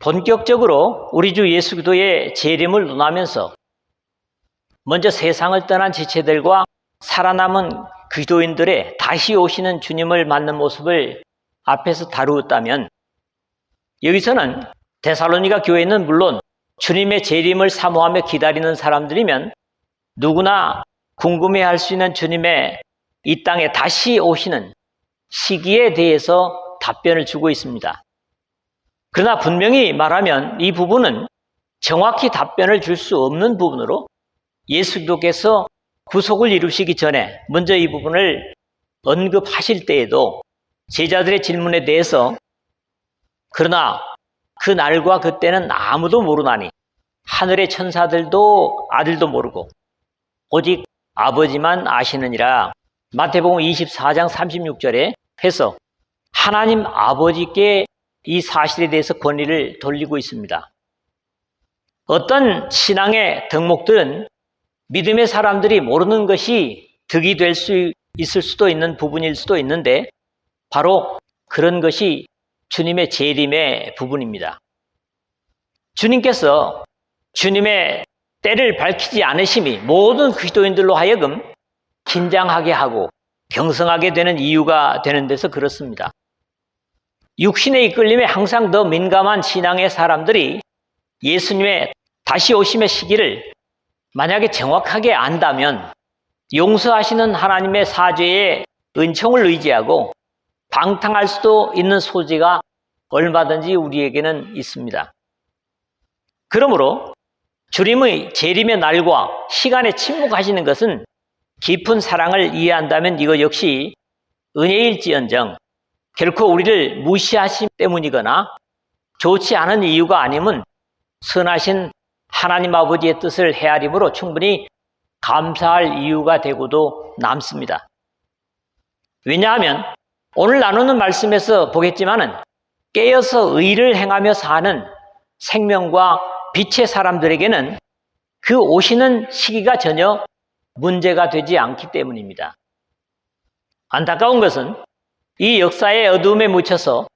본격적으로 우리 주 예수 그리스도의 재림을 논하면서 먼저 세상을 떠난 지체들과 살아남은 그리스도인들의 다시 오시는 주님을 맞는 모습을 앞에서 다루었다면, 여기서는 데살로니가 교회는 물론 주님의 재림을 사모하며 기다리는 사람들이면 누구나 궁금해할 수 있는 주님의 이 땅에 다시 오시는 시기에 대해서 답변을 주고 있습니다. 그러나 분명히 말하면 이 부분은 정확히 답변을 줄 수 없는 부분으로 예수 그리스도께서 구속을 이루시기 전에 먼저 이 부분을 언급하실 때에도 제자들의 질문에 대해서 그러나 그 날과 그때는 아무도 모르나니 하늘의 천사들도 아들도 모르고 오직 아버지만 아시느니라. 마태복음 24장 36절에 해서 하나님 아버지께 이 사실에 대해서 권위를 돌리고 있습니다. 어떤 신앙의 덕목들은 믿음의 사람들이 모르는 것이 득이 될 수 있을 수도 있는 부분일 수도 있는데, 바로 그런 것이 주님의 재림의 부분입니다. 주님께서 주님의 때를 밝히지 않으심이 모든 그리스도인들로 하여금 긴장하게 하고 경성하게 되는 이유가 되는 데서 그렇습니다. 육신의 이끌림에 항상 더 민감한 신앙의 사람들이 예수님의 다시 오심의 시기를 만약에 정확하게 안다면 용서하시는 하나님의 사죄의 은총을 의지하고 방탕할 수도 있는 소지가 얼마든지 우리에게는 있습니다. 그러므로 주님의 재림의 날과 시간에 침묵하시는 것은 깊은 사랑을 이해한다면 이것 역시 은혜일지언정 결코 우리를 무시하심 때문이거나 좋지 않은 이유가 아니면 선하신 하나님 아버지의 뜻을 헤아림으로 충분히 감사할 이유가 되고도 남습니다. 왜냐하면 오늘 나누는 말씀에서 보겠지만은 깨어서 의를 행하며 사는 생명과 빛의 사람들에게는 그 오시는 시기가 전혀 문제가 되지 않기 때문입니다. 안타까운 것은 이 역사의 어두움에 묻혀서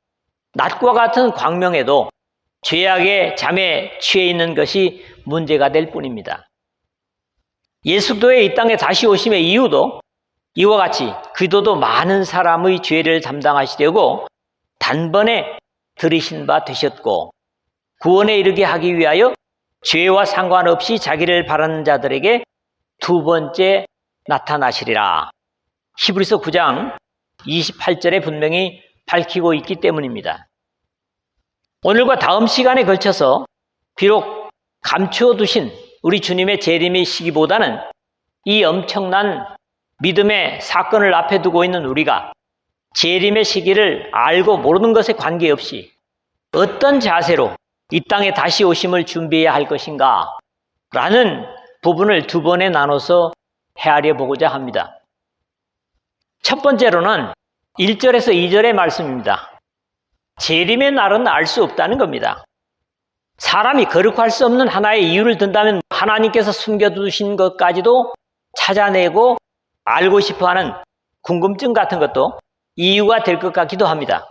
낮과 같은 광명에도 죄악의 잠에 취해 있는 것이 문제가 될 뿐입니다. 예수 그리스도의 이 땅에 다시 오심의 이유도 이와 같이 그리스도도 많은 사람의 죄를 담당하시려고 단번에 들이신 바 되셨고, 구원에 이르게 하기 위하여 죄와 상관없이 자기를 바라는 자들에게 두 번째 나타나시리라. 히브리서 9장 28절에 분명히 밝히고 있기 때문입니다. 오늘과 다음 시간에 걸쳐서 비록 감추어 두신 우리 주님의 재림의 시기보다는 이 엄청난 믿음의 사건을 앞에 두고 있는 우리가 재림의 시기를 알고 모르는 것에 관계없이 어떤 자세로 이 땅에 다시 오심을 준비해야 할 것인가 라는 부분을 두 번에 나눠서 헤아려 보고자 합니다. 첫 번째로는 1절에서 2절의 말씀입니다. 재림의 날은 알 수 없다는 겁니다. 사람이 거룩할 수 없는 하나의 이유를 든다면 하나님께서 숨겨두신 것까지도 찾아내고 알고 싶어하는 궁금증 같은 것도 이유가 될 것 같기도 합니다.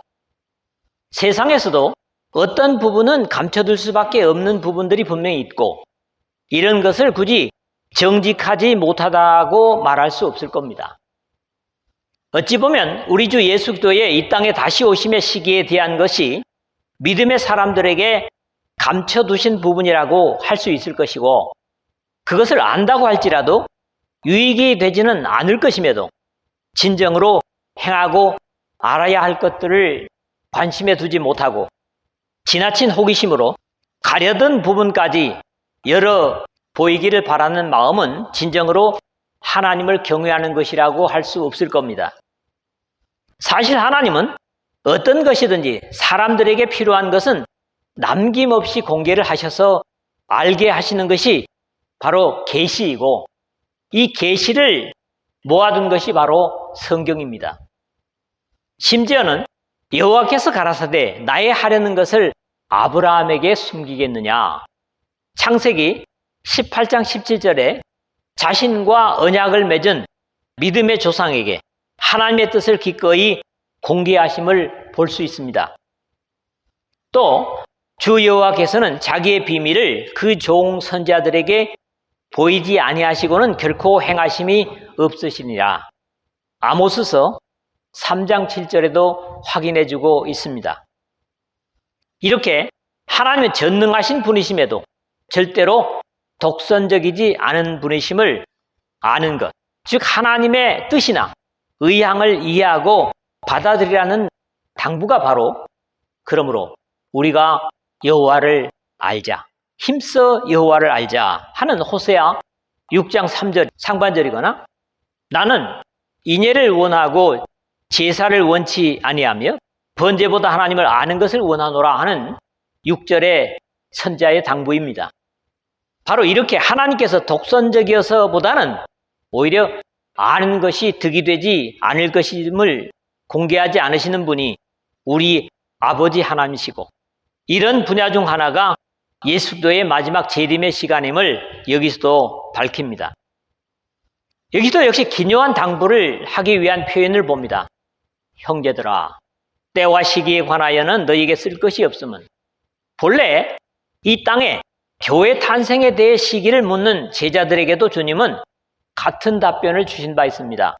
세상에서도 어떤 부분은 감춰둘 수밖에 없는 부분들이 분명히 있고, 이런 것을 굳이 정직하지 못하다고 말할 수 없을 겁니다. 어찌 보면 우리 주 예수 그리스도의 이 땅에 다시 오심의 시기에 대한 것이 믿음의 사람들에게 감춰두신 부분이라고 할 수 있을 것이고, 그것을 안다고 할지라도 유익이 되지는 않을 것임에도 진정으로 행하고 알아야 할 것들을 관심에 두지 못하고 지나친 호기심으로 가려던 부분까지 열어 보이기를 바라는 마음은 진정으로 하나님을 경외하는 것이라고 할 수 없을 겁니다. 사실 하나님은 어떤 것이든지 사람들에게 필요한 것은 남김없이 공개를 하셔서 알게 하시는 것이 바로 계시이고, 이 계시를 모아둔 것이 바로 성경입니다. 심지어는 여호와께서 가라사대 나의 하려는 것을 아브라함에게 숨기겠느냐. 창세기 18장 17절에 자신과 언약을 맺은 믿음의 조상에게 하나님의 뜻을 기꺼이 공개하심을 볼 수 있습니다. 또 주 여호와께서는 자기의 비밀을 그 종 선지자들에게 보이지 아니하시고는 결코 행하심이 없으시니라. 아모스서 3장 7절에도 확인해주고 있습니다. 이렇게 하나님은 전능하신 분이심에도 절대로 독선적이지 않은 분이심을 아는 것, 즉 하나님의 뜻이나 의향을 이해하고 받아들이라는 당부가 바로 그러므로 우리가 여호와를 알자, 힘써 여호와를 알자 하는 호세아 6장 3절 상반절이거나 나는 인애를 원하고 제사를 원치 아니하며 번제보다 하나님을 아는 것을 원하노라 하는 6절의 선자의 당부입니다. 바로 이렇게 하나님께서 독선적이어서보다는 오히려 아는 것이 득이 되지 않을 것임을 공개하지 않으시는 분이 우리 아버지 하나님이시고 이런 분야 중 하나가 예수도의 마지막 재림의 시간임을 여기서도 밝힙니다. 여기서 역시 기묘한 당부를 하기 위한 표현을 봅니다. 형제들아, 때와 시기에 관하여는 너희에게 쓸 것이 없음은 본래 이 땅에 교회 탄생에 대해 시기를 묻는 제자들에게도 주님은 같은 답변을 주신 바 있습니다.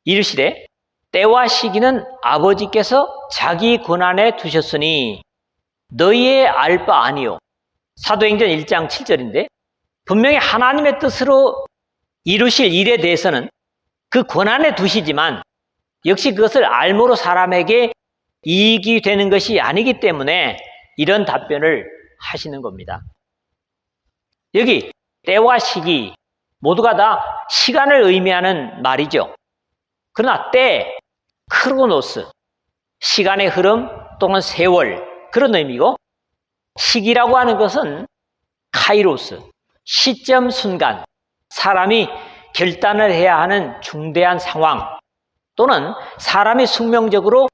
이르시되 때와 시기는 아버지께서 자기 권한에 두셨으니 너희의 알 바 아니요. 사도행전 1장 7절인데 분명히 하나님의 뜻으로 이루실 일에 대해서는 그 권한에 두시지만 역시 그것을 알므로 사람에게 이익이 되는 것이 아니기 때문에 이런 답변을 하시는 겁니다. 여기 때와 시기 모두가 다 시간을 의미하는 말이죠. 그러나 때, 크로노스, 시간의 흐름 또는 세월 그런 의미고 시기라고 하는 것은 카이로스, 시점 순간, 사람이 결단을 해야 하는 중대한 상황 또는 사람이 숙명적으로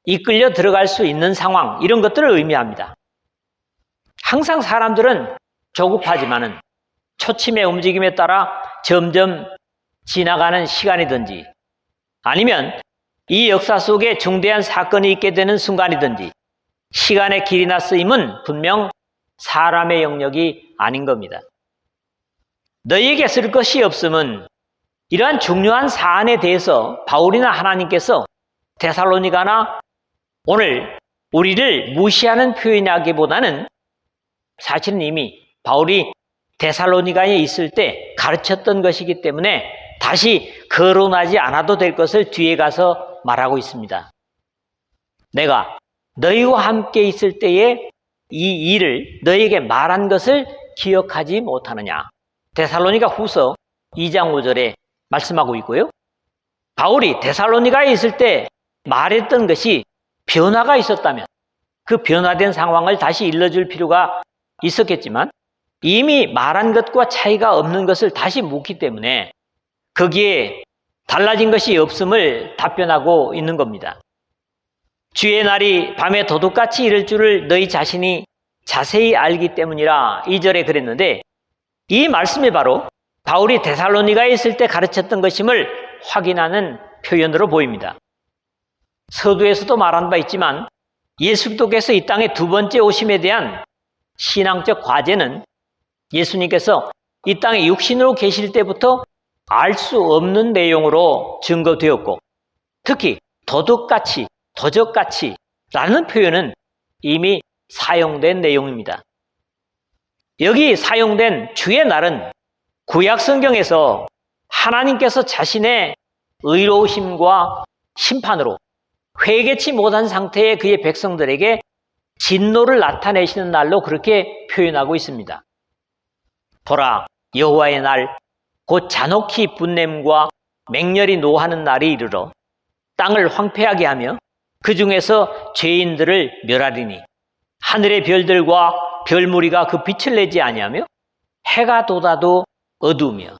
이끌려 들어갈 수 있는 상황 이런 것들을 의미합니다. 항상 사람들은 조급하지만은 초침의 움직임에 따라 점점 지나가는 시간이든지 아니면 이 역사 속에 중대한 사건이 있게 되는 순간이든지 시간의 길이나 쓰임은 분명 사람의 영역이 아닌 겁니다. 너희에게 쓸 것이 없음은 이러한 중요한 사안에 대해서 바울이나 하나님께서 데살로니가나 오늘 우리를 무시하는 표현이라기보다는 사실은 이미 바울이 데살로니가에 있을 때 가르쳤던 것이기 때문에 다시 거론하지 않아도 될 것을 뒤에 가서 말하고 있습니다. 내가 너희와 함께 있을 때에 이 일을 너희에게 말한 것을 기억하지 못하느냐. 데살로니가 후서 2장 5절에 말씀하고 있고요. 바울이 데살로니가에 있을 때 말했던 것이 변화가 있었다면 그 변화된 상황을 다시 일러줄 필요가 있었겠지만 이미 말한 것과 차이가 없는 것을 다시 묻기 때문에 거기에 달라진 것이 없음을 답변하고 있는 겁니다. 주의 날이 밤에 도둑같이 이를 줄을 너희 자신이 자세히 알기 때문이라 2절에 그랬는데 이 말씀이 바로 바울이 데살로니가에 있을 때 가르쳤던 것임을 확인하는 표현으로 보입니다. 서두에서도 말한 바 있지만 예수 그리스도께서 이 땅에 두 번째 오심에 대한 신앙적 과제는 예수님께서 이 땅에 육신으로 계실 때부터 알 수 없는 내용으로 증거되었고 특히 도둑같이, 도적같이 라는 표현은 이미 사용된 내용입니다. 여기 사용된 주의 날은 구약 성경에서 하나님께서 자신의 의로우심과 심판으로 회개치 못한 상태의 그의 백성들에게 진노를 나타내시는 날로 그렇게 표현하고 있습니다. 보라, 여호와의 날, 곧 잔혹히 분냄과 맹렬히 노하는 날이 이르러 땅을 황폐하게 하며 그 중에서 죄인들을 멸하리니 하늘의 별들과 별무리가 그 빛을 내지 아니하며 해가 돋아도 어두우며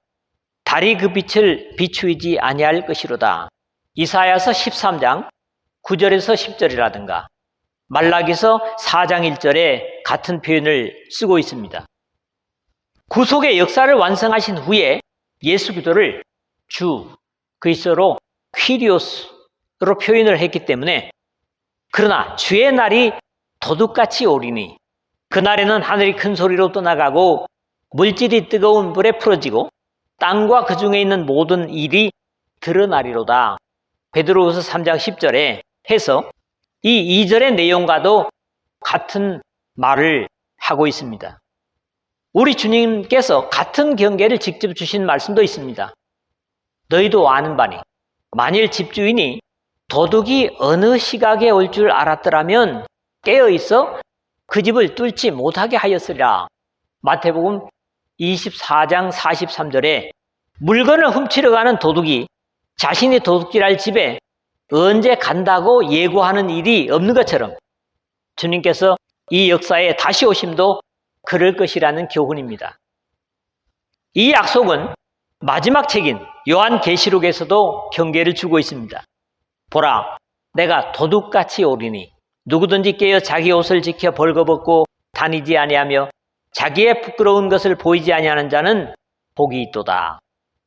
달이 그 빛을 비추이지 아니할 것이로다. 이사야서 13장 9절에서 10절이라든가 말라기서 4장 1절에 같은 표현을 쓰고 있습니다. 구속의 역사를 완성하신 후에 예수 그리스도를 주, 그리스도로 퀴리오스로 표현을 했기 때문에 그러나 주의 날이 도둑같이 오리니 그날에는 하늘이 큰 소리로 떠나가고 물질이 뜨거운 불에 풀어지고 땅과 그 중에 있는 모든 일이 드러나리로다. 베드로후서 3장 10절에 해서 이 2절의 내용과도 같은 말을 하고 있습니다. 우리 주님께서 같은 경계를 직접 주신 말씀도 있습니다. 너희도 아는 바니 만일 집주인이 도둑이 어느 시각에 올 줄 알았더라면 깨어있어 그 집을 뚫지 못하게 하였으리라. 마태복음 24장 43절에 물건을 훔치러 가는 도둑이 자신이 도둑질할 집에 언제 간다고 예고하는 일이 없는 것처럼 주님께서 이 역사에 다시 오심도 그럴 것이라는 교훈입니다. 이 약속은 마지막 책인 요한계시록에서도 경계를 주고 있습니다. 보라, 내가 도둑같이 오리니 누구든지 깨어 자기 옷을 지켜 벌거벗고 다니지 아니하며 자기의 부끄러운 것을 보이지 아니하는 자는 복이 있도다.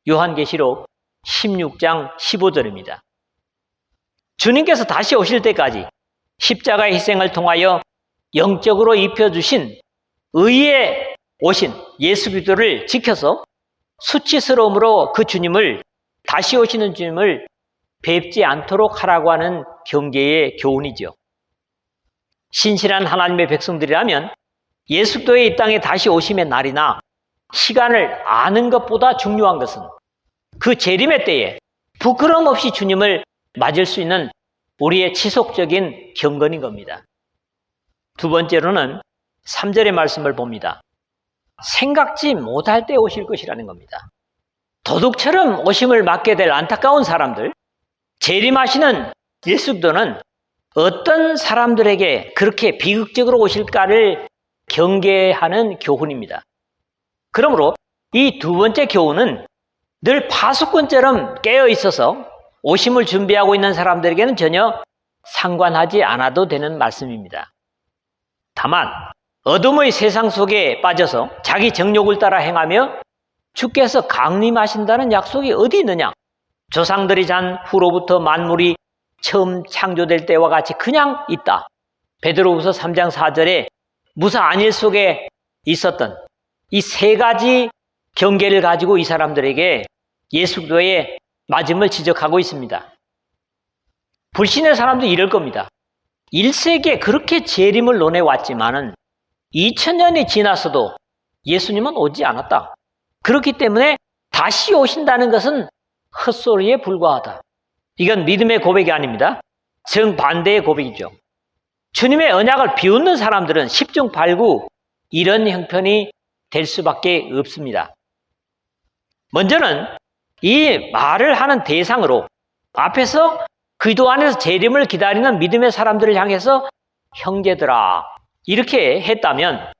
요한계시록 16장 15절입니다. 주님께서 다시 오실 때까지 십자가의 희생을 통하여 영적으로 입혀주신 의에 오신 예수 그리스도를 지켜서 수치스러움으로 그 주님을, 다시 오시는 주님을 뵙지 않도록 하라고 하는 경계의 교훈이죠. 신실한 하나님의 백성들이라면 예수 그리스도의 이 땅에 다시 오심의 날이나 시간을 아는 것보다 중요한 것은 그 재림의 때에 부끄러움 없이 주님을 맞을 수 있는 우리의 지속적인 경건인 겁니다. 두 번째로는 3절의 말씀을 봅니다. 생각지 못할 때 오실 것이라는 겁니다. 도둑처럼 오심을 맞게 될 안타까운 사람들, 재림하시는 예수 그리스도는 어떤 사람들에게 그렇게 비극적으로 오실까를 경계하는 교훈입니다. 그러므로 이 두 번째 교훈은 늘 파수꾼처럼 깨어 있어서 오심을 준비하고 있는 사람들에게는 전혀 상관하지 않아도 되는 말씀입니다. 다만 어둠의 세상 속에 빠져서 자기 정욕을 따라 행하며 주께서 강림하신다는 약속이 어디 있느냐? 조상들이 잔 후로부터 만물이 처음 창조될 때와 같이 그냥 있다. 베드로후서 3장 4절에 무사 안일 속에 있었던 이 세 가지 경계를 가지고 이 사람들에게 예수 그리스도의 맞음을 지적하고 있습니다. 불신의 사람도 이럴 겁니다. 1세기에 그렇게 재림을 논해왔지만은 2000년이 지났어도 예수님은 오지 않았다. 그렇기 때문에 다시 오신다는 것은 헛소리에 불과하다. 이건 믿음의 고백이 아닙니다. 정반대의 고백이죠. 주님의 언약을 비웃는 사람들은 10중 8구 이런 형편이 될 수밖에 없습니다. 먼저는 이 말을 하는 대상으로 앞에서 그리스도 안에서 재림을 기다리는 믿음의 사람들을 향해서 형제들아 이렇게 했다면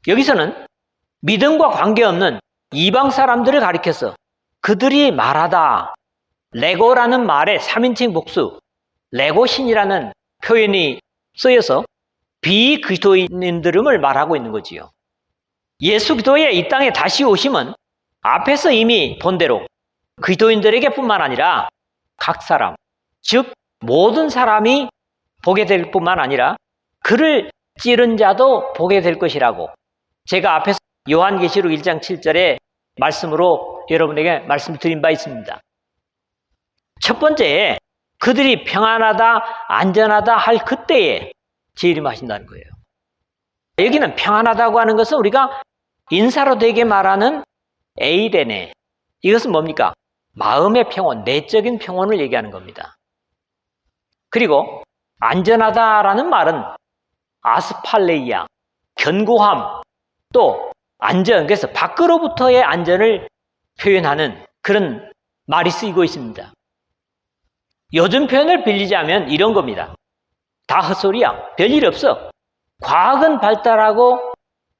여기서는 믿음과 관계없는 이방 사람들을 가리켜서 그들이 말하다 레고라는 말의 3인칭 복수 레고신이라는 표현이 쓰여서 비그리스도인들임을 말하고 있는 거지요. 예수 그리스도의 이 땅에 다시 오심은 앞에서 이미 본 대로 그리스도인들에게 뿐만 아니라 각 사람, 즉 모든 사람이 보게 될 뿐만 아니라 그를 찌른 자도 보게 될 것이라고 제가 앞에서 요한계시록 1장 7절의 말씀으로 여러분에게 말씀드린 바 있습니다. 첫 번째, 그들이 평안하다, 안전하다 할 그때에 재림하신다는 거예요. 여기는 평안하다고 하는 것은 우리가 인사로 되게 말하는 에이레네. 이것은 뭡니까? 마음의 평온, 내적인 평온을 얘기하는 겁니다. 그리고 안전하다라는 말은 아스팔레이아, 견고함, 또 안전, 그래서 밖으로부터의 안전을 표현하는 그런 말이 쓰이고 있습니다. 요즘 표현을 빌리자면 이런 겁니다. 다 헛소리야. 별일 없어. 과학은 발달하고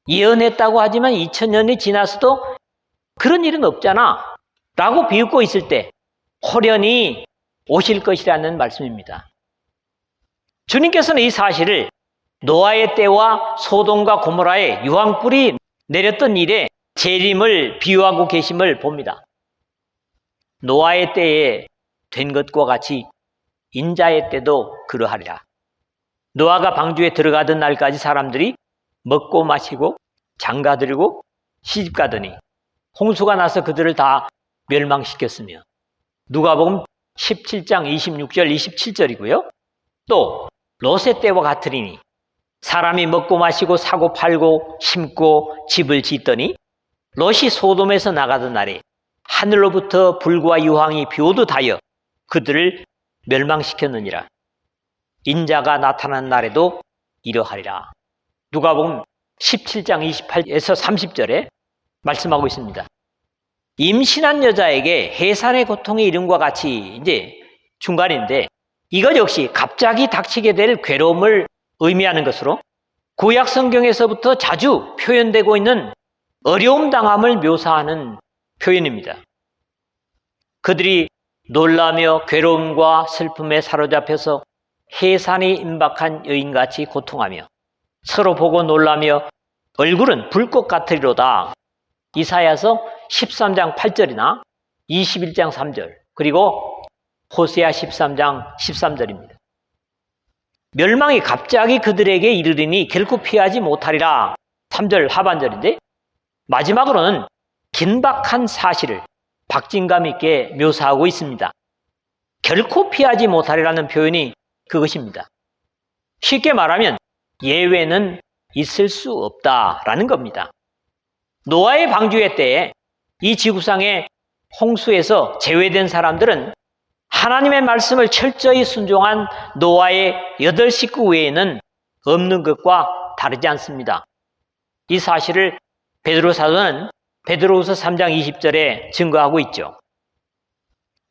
예언했다고 하지만 2000년이 지나서도 그런 일은 없잖아. 라고 비웃고 있을 때 호련히 오실 것이라는 말씀입니다. 주님께서는 이 사실을 노아의 때와 소돔과 고모라의 유황불이 내렸던 일에 재림을 비유하고 계심을 봅니다. 노아의 때에 된 것과 같이 인자의 때도 그러하리라. 노아가 방주에 들어가던 날까지 사람들이 먹고 마시고 장가들고 시집가더니 홍수가 나서 그들을 다 멸망시켰으며 누가복음 17장 26절 27절이고요. 또 롯의 때와 같으리니 사람이 먹고 마시고 사고 팔고 심고 집을 짓더니 롯이 소돔에서 나가던 날에 하늘로부터 불과 유황이 비오듯 하여 그들을 멸망시켰느니라. 인자가 나타난 날에도 이러하리라. 누가복음 17장 28에서 30절에 말씀하고 있습니다. 임신한 여자에게 해산의 고통이 이름과 같이 이제 중간인데 이것 역시 갑자기 닥치게 될 괴로움을 의미하는 것으로 구약 성경에서부터 자주 표현되고 있는 어려움 당함을 묘사하는 표현입니다. 그들이 놀라며 괴로움과 슬픔에 사로잡혀서 해산이 임박한 여인같이 고통하며 서로 보고 놀라며 얼굴은 불꽃 같으리로다. 이사야서 13장 8절이나 21장 3절 그리고 호세아 13장 13절입니다. 멸망이 갑자기 그들에게 이르리니 결코 피하지 못하리라. 3절 하반절인데 마지막으로는 긴박한 사실을 박진감 있게 묘사하고 있습니다. 결코 피하지 못하리라는 표현이 그것입니다. 쉽게 말하면 예외는 있을 수 없다라는 겁니다. 노아의 방주의 때에 이 지구상의 홍수에서 제외된 사람들은 하나님의 말씀을 철저히 순종한 노아의 8식구 외에는 없는 것과 다르지 않습니다. 이 사실을 베드로 사도는 베드로후서 3장 20절에 증거하고 있죠.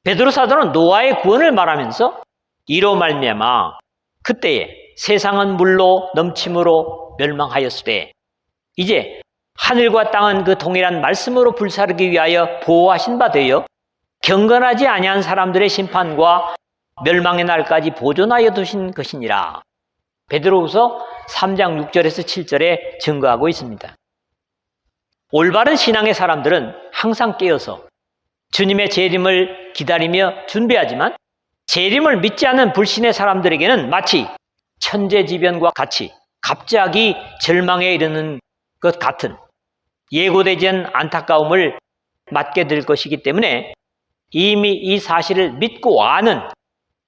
베드로 사도는 노아의 구원을 말하면서 이로 말미암아 그때에 세상은 물로 넘침으로 멸망하였으되 이제 하늘과 땅은 그 동일한 말씀으로 불사르기 위하여 보호하신 바 되어 경건하지 아니한 사람들의 심판과 멸망의 날까지 보존하여 두신 것이니라. 베드로후서 3장 6절에서 7절에 증거하고 있습니다. 올바른 신앙의 사람들은 항상 깨어서 주님의 재림을 기다리며 준비하지만 재림을 믿지 않는 불신의 사람들에게는 마치 천재지변과 같이 갑자기 절망에 이르는 것 같은 예고되지 않은 안타까움을 맞게 될 것이기 때문에 이미 이 사실을 믿고 아는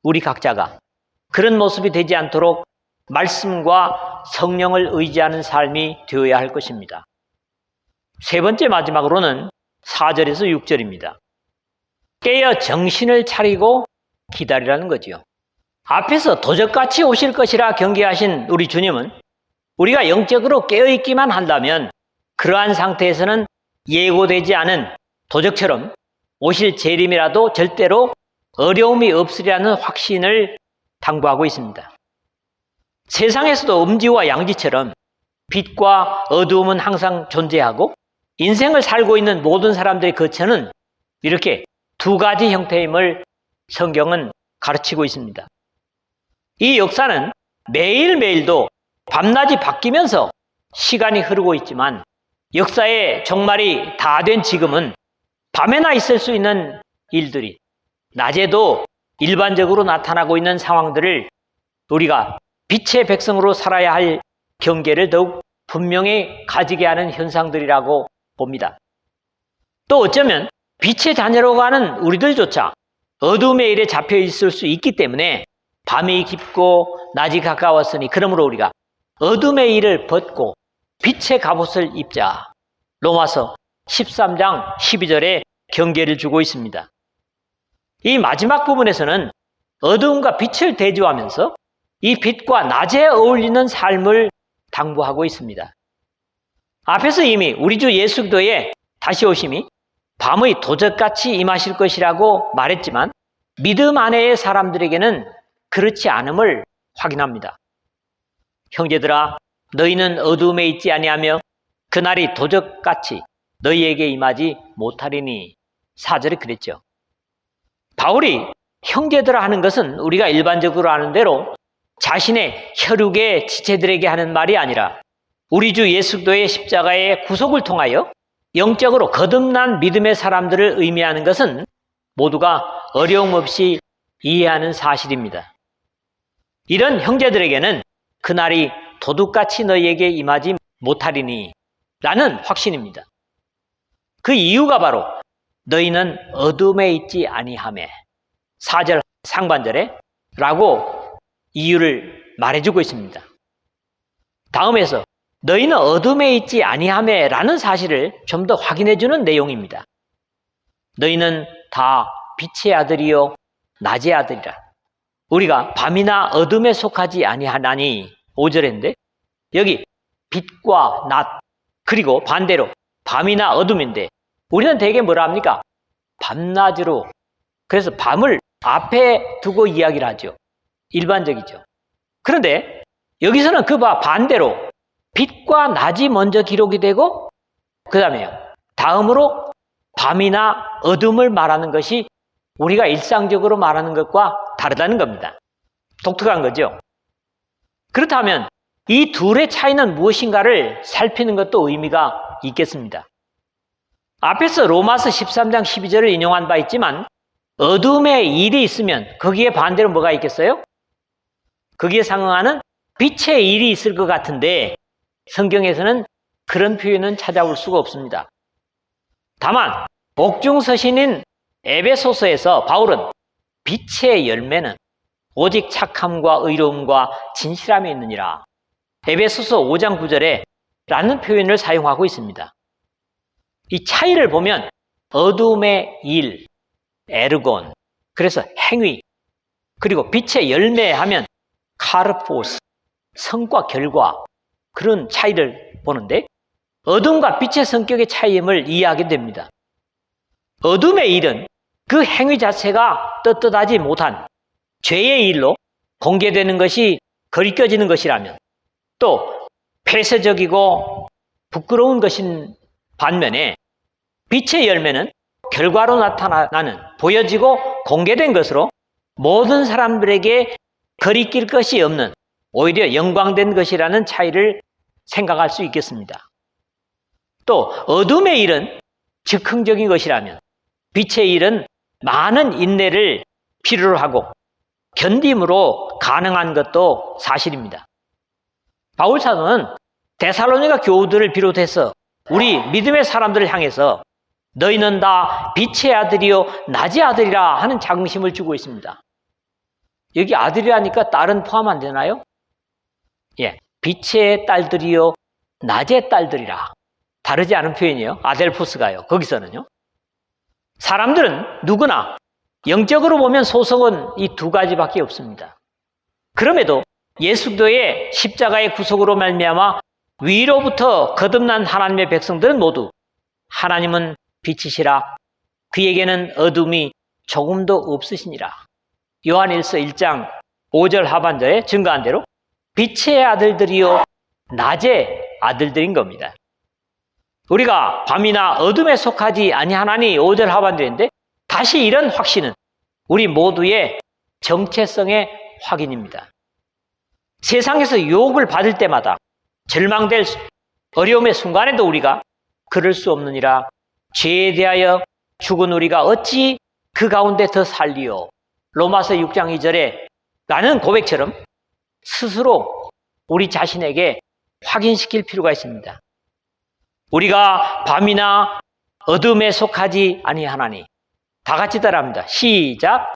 우리 각자가 그런 모습이 되지 않도록 말씀과 성령을 의지하는 삶이 되어야 할 것입니다. 세 번째 마지막으로는 4절에서 6절입니다. 깨어 정신을 차리고 기다리라는 거지요. 앞에서 도적같이 오실 것이라 경계하신 우리 주님은 우리가 영적으로 깨어있기만 한다면 그러한 상태에서는 예고되지 않은 도적처럼 오실 재림이라도 절대로 어려움이 없으리라는 확신을 당부하고 있습니다. 세상에서도 음지와 양지처럼 빛과 어두움은 항상 존재하고 인생을 살고 있는 모든 사람들의 거처는 이렇게 두 가지 형태임을 성경은 가르치고 있습니다. 이 역사는 매일매일도 밤낮이 바뀌면서 시간이 흐르고 있지만 역사의 종말이 다 된 지금은 밤에나 있을 수 있는 일들이 낮에도 일반적으로 나타나고 있는 상황들을 우리가 빛의 백성으로 살아야 할 경계를 더욱 분명히 가지게 하는 현상들이라고 봅니다. 또 어쩌면 빛의 자녀로 하는 우리들조차 어둠의 일에 잡혀 있을 수 있기 때문에 밤이 깊고 낮이 가까웠으니 그러므로 우리가 어둠의 일을 벗고 빛의 갑옷을 입자. 로마서 13장 12절에 경계를 주고 있습니다. 이 마지막 부분에서는 어둠과 빛을 대조하면서 이 빛과 낮에 어울리는 삶을 당부하고 있습니다. 앞에서 이미 우리 주 예수 그리스도의 다시 오심이 밤의 도적같이 임하실 것이라고 말했지만 믿음 안에의 사람들에게는 그렇지 않음을 확인합니다. 형제들아, 너희는 어두움에 있지 아니하며 그날이 도적같이 너희에게 임하지 못하리니. 4절에 그랬죠. 바울이 형제들아 하는 것은 우리가 일반적으로 아는 대로 자신의 혈육의 지체들에게 하는 말이 아니라 우리 주 예수 그리스도의 십자가의 구속을 통하여 영적으로 거듭난 믿음의 사람들을 의미하는 것은 모두가 어려움 없이 이해하는 사실입니다. 이런 형제들에게는 그날이 도둑같이 너희에게 임하지 못하리니 라는 확신입니다. 그 이유가 바로 너희는 어둠에 있지 아니하매 4절 상반절에 라고 이유를 말해주고 있습니다. 다음에서 너희는 어둠에 있지 아니하매 라는 사실을 좀 더 확인해주는 내용입니다. 너희는 다 빛의 아들이요 낮의 아들이라. 우리가 밤이나 어둠에 속하지 아니하나니 5절인데 여기 빛과 낮 그리고 반대로 밤이나 어둠인데 우리는 대개 뭐라 합니까? 밤낮으로. 그래서 밤을 앞에 두고 이야기를 하죠. 일반적이죠. 그런데 여기서는 그 반대로 빛과 낮이 먼저 기록이 되고 그 다음에 다음으로 밤이나 어둠을 말하는 것이 우리가 일상적으로 말하는 것과 다르다는 겁니다. 독특한 거죠. 그렇다면 이 둘의 차이는 무엇인가를 살피는 것도 의미가 있겠습니다. 앞에서 로마서 13장 12절을 인용한 바 있지만 어둠에 일이 있으면 거기에 반대로 뭐가 있겠어요? 거기에 상응하는 빛의 일이 있을 것 같은데 성경에서는 그런 표현은 찾아볼 수가 없습니다. 다만 복중서신인 에베소서에서 바울은 빛의 열매는 오직 착함과 의로움과 진실함에 있느니라. 에베소서 5장 9절에 라는 표현을 사용하고 있습니다. 이 차이를 보면 어둠의 일, 에르곤, 그래서 행위, 그리고 빛의 열매 하면 카르포스, 성과, 결과 그런 차이를 보는데 어둠과 빛의 성격의 차이임을 이해하게 됩니다. 어둠의 일은 그 행위 자체가 떳떳하지 못한 죄의 일로 공개되는 것이 거리껴지는 것이라면 또 폐쇄적이고 부끄러운 것인 반면에 빛의 열매는 결과로 나타나는 보여지고 공개된 것으로 모든 사람들에게 거리낄 것이 없는 오히려 영광된 것이라는 차이를 생각할 수 있겠습니다. 또 어둠의 일은 즉흥적인 것이라면 빛의 일은 많은 인내를 필요로 하고 견딤으로 가능한 것도 사실입니다. 바울 사도는 데살로니가 교우들을 비롯해서 우리 믿음의 사람들을 향해서 너희는 다 빛의 아들이요 낮의 아들이라 하는 자긍심을 주고 있습니다. 여기 아들이라니까 딸은 포함 안 되나요? 예, 빛의 딸들이요 낮의 딸들이라. 다르지 않은 표현이에요. 아델포스가요. 거기서는요. 사람들은 누구나 영적으로 보면 소속은 이 두 가지밖에 없습니다. 그럼에도 예수도의 십자가의 구속으로 말미암아 위로부터 거듭난 하나님의 백성들은 모두 하나님은 빛이시라 그에게는 어둠이 조금도 없으시니라. 요한일서 1장 5절 하반절에 증거한 대로 빛의 아들들이요 낮의 아들들인 겁니다. 우리가 밤이나 어둠에 속하지 아니하나니 5절 하반절인데 다시 이런 확신은 우리 모두의 정체성의 확인입니다. 세상에서 유혹을 받을 때마다 절망될 어려움의 순간에도 우리가 그럴 수 없느니라. 죄에 대하여 죽은 우리가 어찌 그 가운데 더 살리요. 로마서 6장 2절에 라는 고백처럼 스스로 우리 자신에게 확인시킬 필요가 있습니다. 우리가 밤이나 어둠에 속하지 아니하나니. 다 같이 따라합니다. 시작.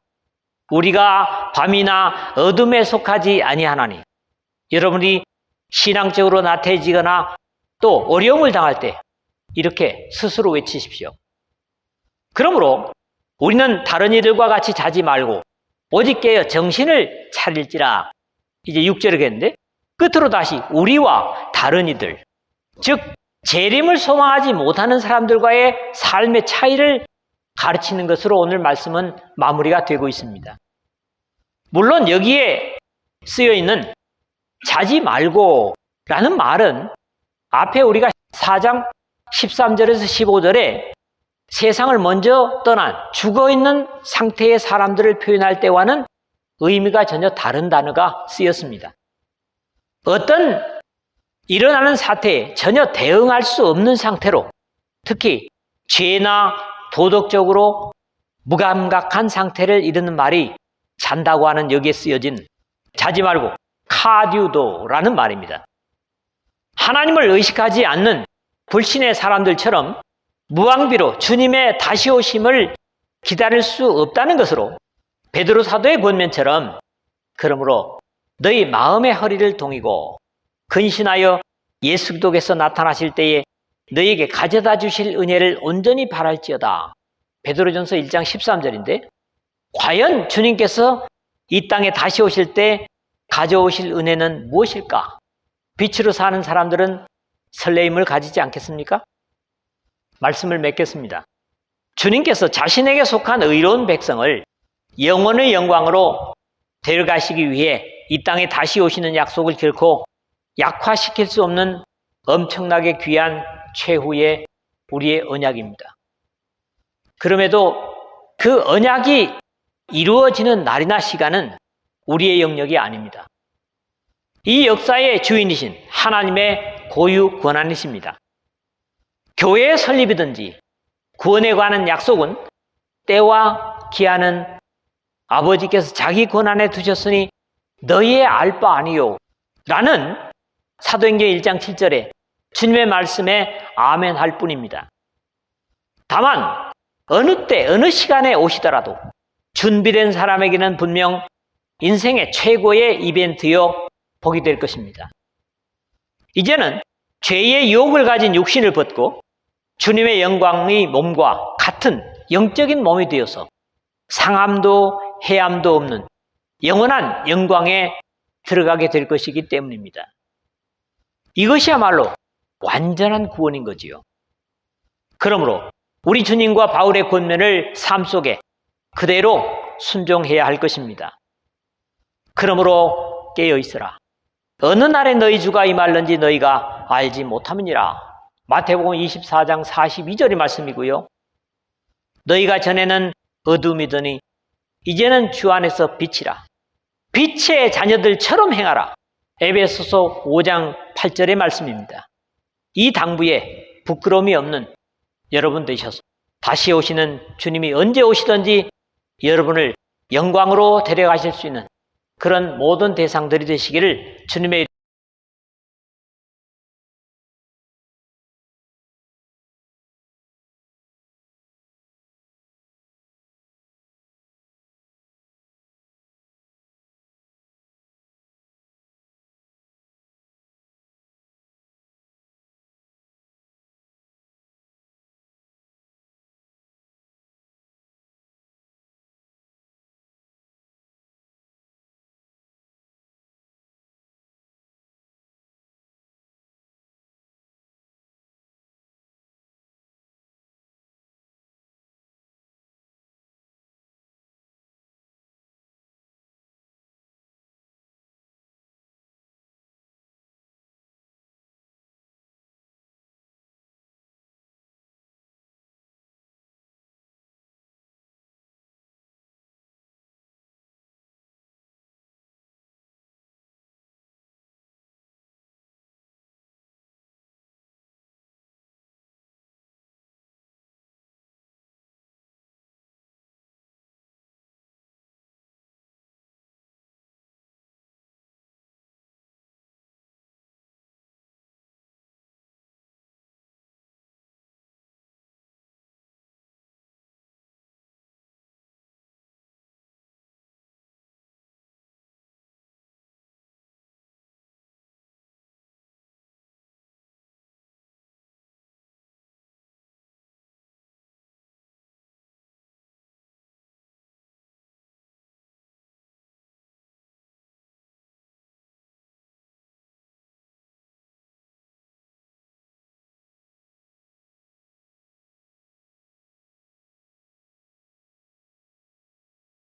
우리가 밤이나 어둠에 속하지 아니하나니. 여러분이 신앙적으로 나태해지거나 또 어려움을 당할 때 이렇게 스스로 외치십시오. 그러므로 우리는 다른 이들과 같이 자지 말고 오직 깨어 정신을 차릴지라. 이제 6절을 했는데 끝으로 다시 우리와 다른 이들, 즉 재림을 소망하지 못하는 사람들과의 삶의 차이를 가르치는 것으로 오늘 말씀은 마무리가 되고 있습니다. 물론 여기에 쓰여있는 자지 말고 라는 말은 앞에 우리가 4장 13절에서 15절에 세상을 먼저 떠난 죽어있는 상태의 사람들을 표현할 때와는 의미가 전혀 다른 단어가 쓰였습니다. 어떤 일어나는 사태에 전혀 대응할 수 없는 상태로 특히 죄나 도덕적으로 무감각한 상태를 이르는 말이 잔다고 하는 여기에 쓰여진 자지 말고 카디우도라는 말입니다. 하나님을 의식하지 않는 불신의 사람들처럼 무방비로 주님의 다시 오심을 기다릴 수 없다는 것으로 베드로 사도의 권면처럼 그러므로 너희 마음의 허리를 동이고 근신하여 예수 그리스도께서 나타나실 때에 너희에게 가져다 주실 은혜를 온전히 바랄지어다. 베드로전서 1장 13절인데 과연 주님께서 이 땅에 다시 오실 때 가져오실 은혜는 무엇일까? 빛으로 사는 사람들은 설레임을 가지지 않겠습니까? 말씀을 맺겠습니다. 주님께서 자신에게 속한 의로운 백성을 영원의 영광으로 데려가시기 위해 이 땅에 다시 오시는 약속을 결코 약화시킬 수 없는 엄청나게 귀한 최후의 우리의 언약입니다. 그럼에도 그 언약이 이루어지는 날이나 시간은 우리의 영역이 아닙니다. 이 역사의 주인이신 하나님의 고유 권한이십니다. 교회의 설립이든지 구원에 관한 약속은 때와 기한은 아버지께서 자기 권한에 두셨으니 너희의 알 바 아니요 라는 사도행전 1장 7절에 주님의 말씀에 아멘 할 뿐입니다. 다만 어느 때 어느 시간에 오시더라도 준비된 사람에게는 분명 인생의 최고의 이벤트요 복이 될 것입니다. 이제는 죄의 유혹을 가진 육신을 벗고 주님의 영광의 몸과 같은 영적인 몸이 되어서 상함도 해함도 없는 영원한 영광에 들어가게 될 것이기 때문입니다. 이것이야말로 완전한 구원인 거지요. 그러므로 우리 주님과 바울의 권면을 삶 속에 그대로 순종해야 할 것입니다. 그러므로 깨어 있으라. 어느 날에 너희 주가 임할는지 너희가 알지 못함이니라. 마태복음 24장 42절의 말씀이고요. 너희가 전에는 어둠이더니 이제는 주 안에서 빛이라. 빛의 자녀들처럼 행하라. 에베소서 5장 8절의 말씀입니다. 이 당부에 부끄러움이 없는 여러분 되셔서 다시 오시는 주님이 언제 오시든지 여러분을 영광으로 데려가실 수 있는 그런 모든 대상들이 되시기를 주님의